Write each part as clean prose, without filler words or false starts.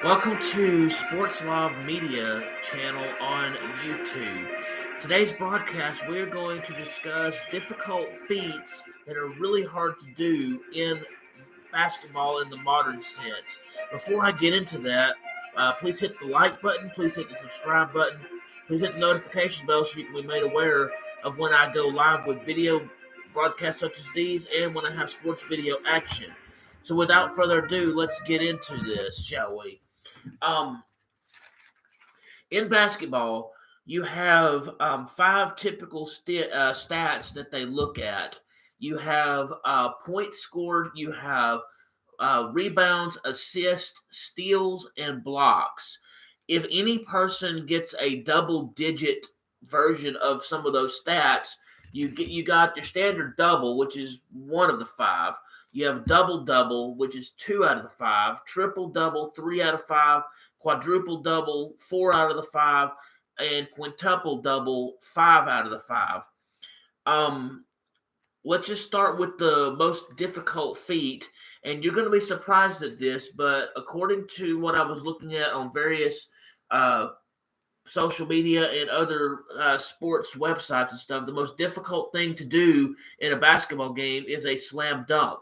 Welcome to Sports Love Media channel on YouTube. Today's broadcast, we're going to discuss difficult feats that are really hard to do in basketball in the modern sense. Before I get into that, please hit the like button, please hit the subscribe button, please hit the notification bell so you can be made aware of when I go live with video broadcasts such as these and when I have sports video action. So without further ado, let's get into this, shall we? Um, in basketball, you have five typical stats that they look at. You have points scored, you have rebounds, assists, steals, and blocks. If any person gets a double-digit version of some of those stats, you got your standard double, which is one of the five. You have double double, which is two out of the five. Triple double, three out of five. Quadruple double, four out of the five, and quintuple double, five out of the five. Um, let's just start with the most difficult feat, and you're going to be surprised at this, but according to what I was looking at on various uh, social media and other sports websites and stuff, the most difficult thing to do in a basketball game is a slam dunk.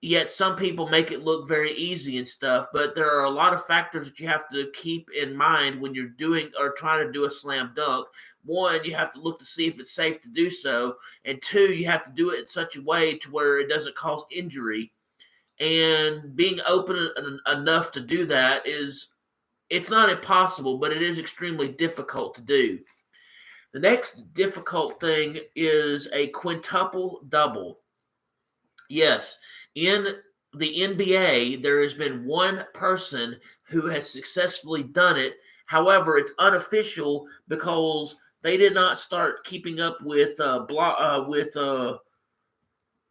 Yet some people make it look very easy and stuff, but there are a lot of factors that you have to keep in mind when you're doing or trying to do a slam dunk. One, you have to look to see if it's safe to do so, and two, you have to do it in such a way to where it doesn't cause injury. And being open enough to do that it's not impossible, but it is extremely difficult to do. The next difficult thing is a quintuple double. Yes, in the NBA, there has been one person who has successfully done it. However, it's unofficial because they did not start keeping up with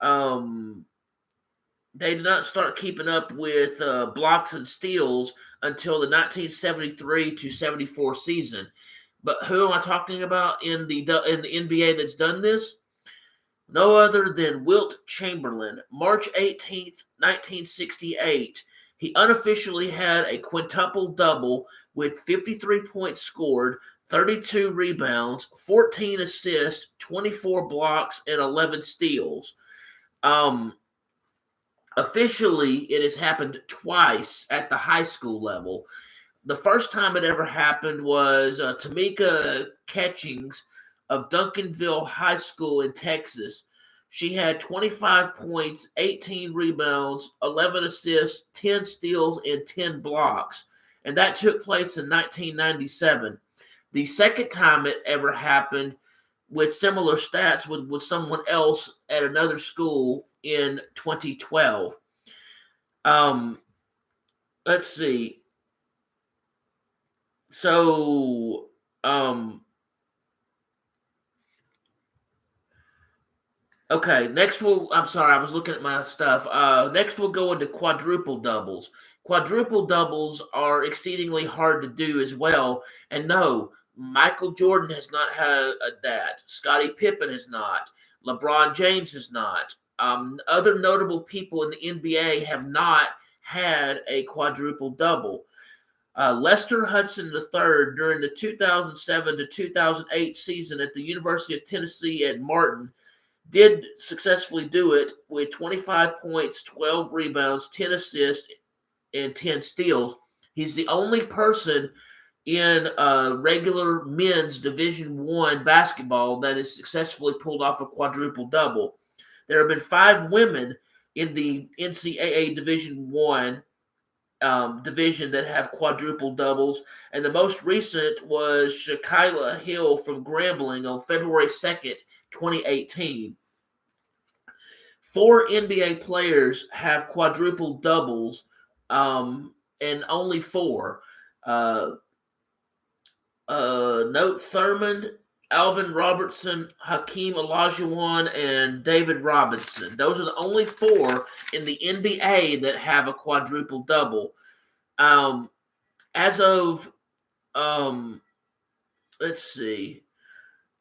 um they did not start keeping up with blocks and steals until the 1973 to 74 season. But who am I talking about in the NBA that's done this? No other than Wilt Chamberlain, March 18th, 1968. He unofficially had a quintuple double with 53 points scored, 32 rebounds, 14 assists, 24 blocks, and 11 steals. Um, Officially, it has happened twice at the high school level. The first time it ever happened was Tamika Catchings of Duncanville High School in Texas. She had 25 points, 18 rebounds, 11 assists, 10 steals, and 10 blocks. And that took place in 1997. The second time it ever happened with similar stats with someone else at another school in 2012. Um, let's see. So, okay, I'm sorry, I was looking at my stuff. Next we'll go into quadruple doubles. Quadruple doubles are exceedingly hard to do as well. And no, Michael Jordan has not had that. Scottie Pippen has not. LeBron James has not. Other notable people in the NBA have not had a quadruple double. Lester Hudson III, during the 2007 to 2008 season at the University of Tennessee at Martin, did successfully do it with 25 points, 12 rebounds, 10 assists, and 10 steals. He's the only person in regular men's Division One basketball that has successfully pulled off a quadruple double. There have been five women in the NCAA Division One division that have quadruple doubles, and the most recent was Shaquilla Hill from Grambling on February 2nd, 2018. Four NBA players have quadruple doubles, and only four. Uh, Note Thurmond, Alvin Robertson, Hakeem Olajuwon, and David Robinson. Those are the only four in the NBA that have a quadruple double. Um, as of let's see,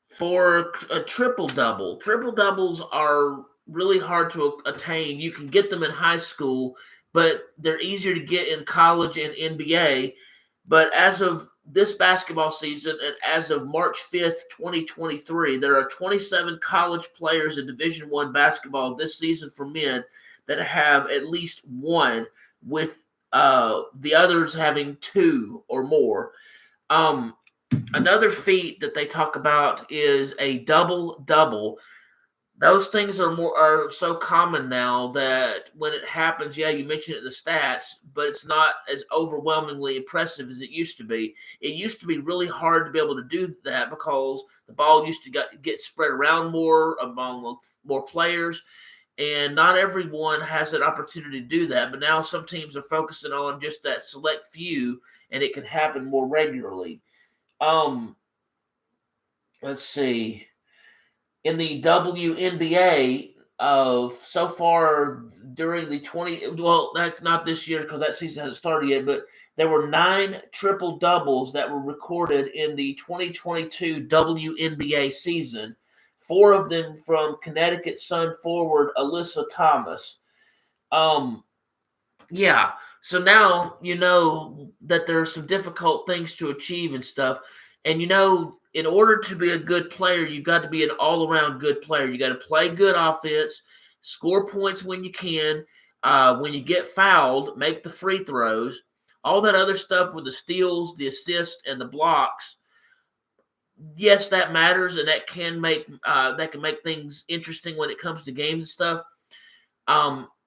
for a triple doubles are really hard to attain. You can get them in high school, but they're easier to get in college and NBA. But as of this basketball season and as of March 5th, 2023, there are 27 college players in Division One basketball this season for men that have at least one, with the others having two or more. Um, Another feat that they talk about is a double double. Those things are so common now that when it happens, yeah, you mention it in the stats, but it's not as overwhelmingly impressive as it used to be. It used to be really hard to be able to do that because the ball used to get spread around more among more players, and not everyone has that opportunity to do that. But now some teams are focusing on just that select few, and it can happen more regularly. Um, let's see. In the WNBA, so far during the 20, well, not this year because that season hasn't started yet, but there were 9 triple doubles that were recorded in the 2022 WNBA season. 4 of them from Connecticut Sun forward Alyssa Thomas. Um, yeah. So now you know that there are some difficult things to achieve and stuff. And in order to be a good player, you've got to be an all around good player. You got to play good offense, score points when you can. When you get fouled, make the free throws. All that other stuff with the steals, the assists, and the blocks. Yes, that matters, and that can make things interesting when it comes to games and stuff.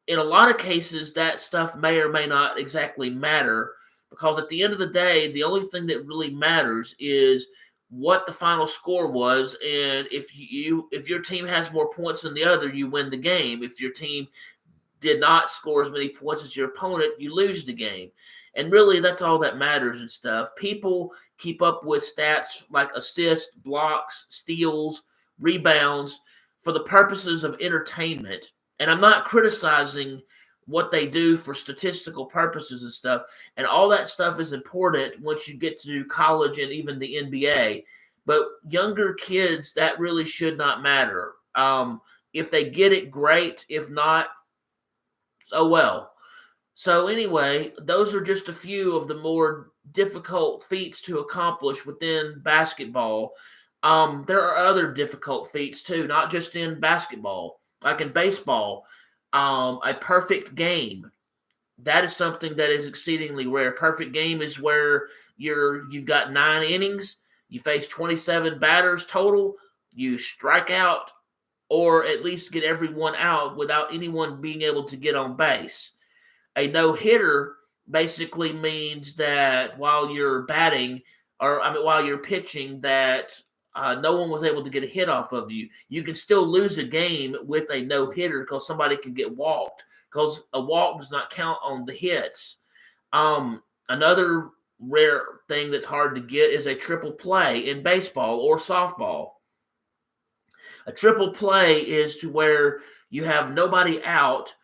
In a lot of cases, that stuff may or may not exactly matter because at the end of the day, the only thing that really matters is what the final score was, and if your team has more points than the other, you win the game. If your team did not score as many points as your opponent, you lose the game. And really, that's all that matters and stuff. People keep up with stats like assists, blocks, steals, rebounds for the purposes of entertainment. And I'm not criticizing what they do for statistical purposes and stuff. And all that stuff is important once you get to college and even the NBA. But younger kids, that really should not matter. If they get it, great. If not, oh well. So anyway, those are just a few of the more difficult feats to accomplish within basketball. There are other difficult feats too, not just in basketball, like in baseball. A perfect game, that is something that is exceedingly rare. Perfect game is where you've got 9 innings, you face 27 batters total, you strike out or at least get everyone out without anyone being able to get on base. A no hitter basically means that while you're batting, or I mean, while you're pitching, that no one was able to get a hit off of you. You can still lose a game with a no hitter because somebody can get walked because a walk does not count on the hits. Another rare thing that's hard to get is a triple play in baseball or softball. A triple play is to where you have nobody out,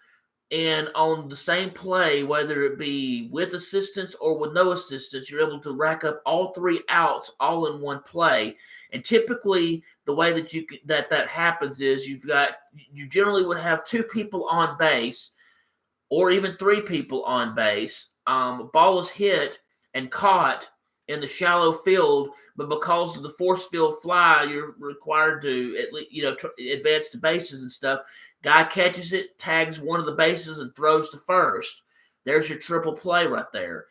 and on the same play, whether it be with assistance or with no assistance, you're able to rack up all 3 outs all in one play. And typically, the way that that happens is you generally would have 2 people on base, or even 3 people on base. Ball is hit and caught in the shallow field, but because of the force field fly, you're required to at least advance the bases and stuff. Guy catches it, tags one of the bases, and throws to first. There's your triple play right there.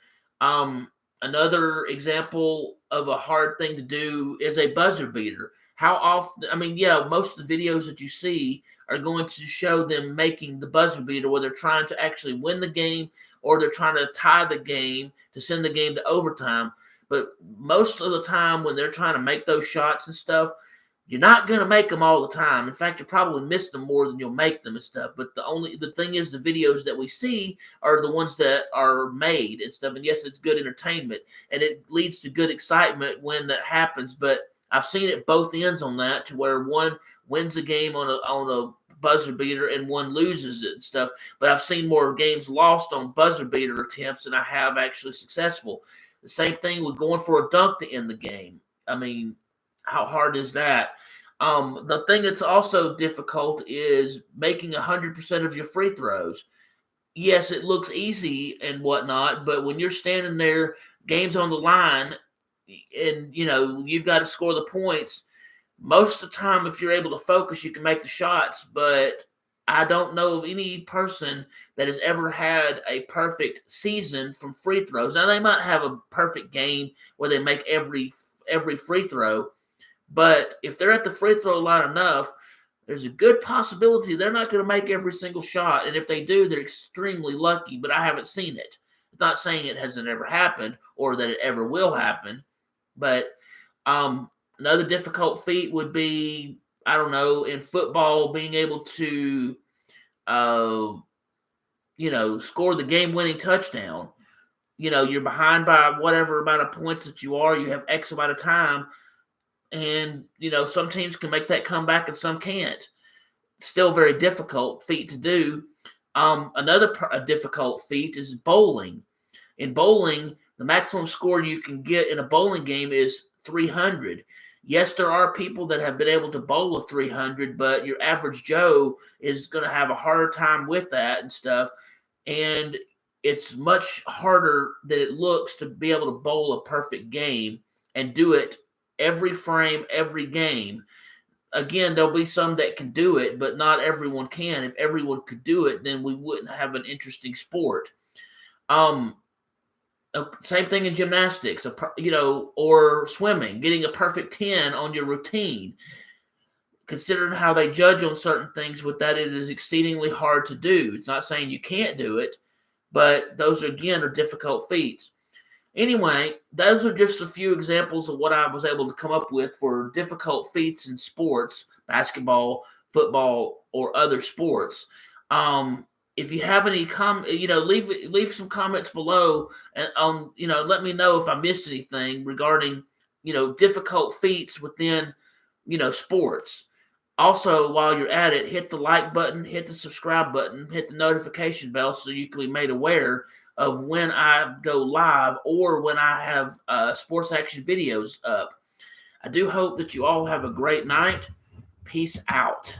Another example of a hard thing to do is a buzzer beater. How often? I mean, yeah, most of the videos that you see are going to show them making the buzzer beater where they're trying to actually win the game or they're trying to tie the game to send the game to overtime. But most of the time when they're trying to make those shots and stuff, you're not going to make them all the time. In fact, you'll probably miss them more than you'll make them and stuff. But the thing is, the videos that we see are the ones that are made and stuff. And yes, it's good entertainment and it leads to good excitement when that happens. But I've seen it both ends on that, to where one wins a game on a buzzer beater and one loses it and stuff. But I've seen more games lost on buzzer beater attempts than I have actually successful. The same thing with going for a dunk to end the game. I mean, how hard is that? The thing that's also difficult is making 100% of your free throws. yes, it looks easy and whatnot, but when you're standing there, game's on the line, and you've got to score the points. Most of the time, if you're able to focus, you can make the shots. But I don't know of any person that has ever had a perfect season from free throws. Now they might have a perfect game where they make every free throw, but if they're at the free throw line enough, there's a good possibility they're not going to make every single shot. And if they do, they're extremely lucky, but I haven't seen it. It's not saying it hasn't ever happened or that it ever will happen. But another difficult feat would be, I don't know, in football, being able to, uh, score the game winning touchdown. You're behind by whatever amount of points that you are, you have X amount of time. And, some teams can make that comeback and some can't. Still very difficult feat to do. Another difficult feat is bowling. In bowling, the maximum score you can get in a bowling game is 300. Yes, there are people that have been able to bowl a 300, but your average Joe is going to have a harder time with that and stuff. And it's much harder than it looks to be able to bowl a perfect game and do it every frame, every game. Again, there'll be some that can do it, but not everyone can. If everyone could do it, then we wouldn't have an interesting sport. Um, Same thing in gymnastics, or swimming, getting a perfect 10 on your routine. Considering how they judge on certain things with that, it is exceedingly hard to do. It's not saying you can't do it, but those, again, are difficult feats. Anyway, those are just a few examples of what I was able to come up with for difficult feats in sports, basketball, football, or other sports. If you have any leave some comments below, and let me know if I missed anything regarding difficult feats within sports. Also, while you're at it, hit the like button, hit the subscribe button, hit the notification bell so you can be made aware of when I go live or when I have sports action videos up. I do hope that you all have a great night. Peace out.